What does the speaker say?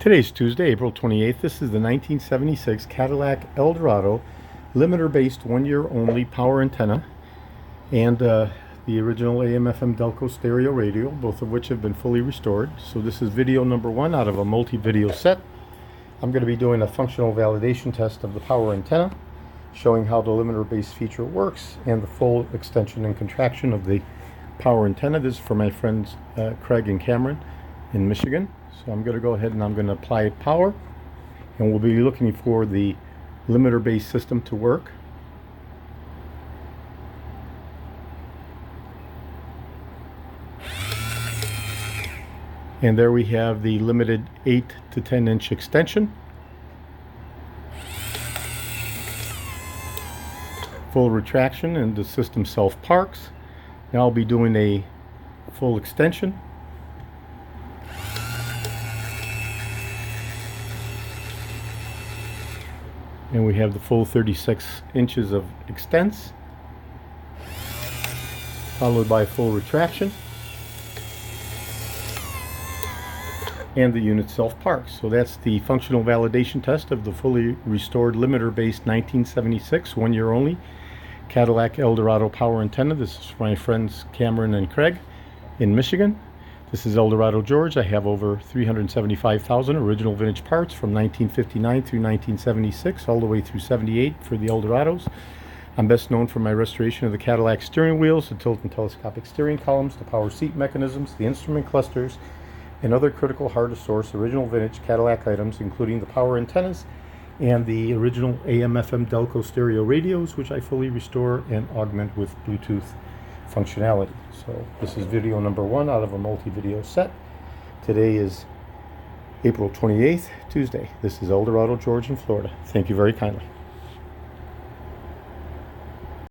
Today's Tuesday, April 28th. This is the 1976 Cadillac Eldorado limiter-based one-year-only power antenna and the original AM/FM Delco stereo radio, both of which have been fully restored. So this is video number one out of a multi-video set. I'm going to be doing a functional validation test of the power antenna, showing how the limiter-based feature works and the full extension and contraction of the power antenna. This is for my friends Craig and Cameron in Michigan. So I'm going to go ahead and I'm going to apply power, and we'll be looking for the limiter-based system to work. And there we have the limited 8 to 10 inch extension. Full retraction, and the system self-parks. Now I'll be doing a full extension. And we have the full 36 inches of extents, followed by full retraction, and the unit self-parks. So that's the functional validation test of the fully restored limiter-based 1976 one-year-only Cadillac Eldorado power antenna. This is for my friends Cameron and Craig in Michigan. This is Eldorado George. I have over 375,000 original vintage parts from 1959 through 1976, all the way through 78 for the Eldorados. I'm best known for my restoration of the Cadillac steering wheels, the tilt and telescopic steering columns, the power seat mechanisms, the instrument clusters, and other critical hard-to-source original vintage Cadillac items, including the power antennas and the original AM/FM Delco stereo radios, which I fully restore and augment with Bluetooth functionality. So this is video number one out of a multi-video set. Today is April 28th, Tuesday. This is Eldorado George in Florida. Thank you very kindly.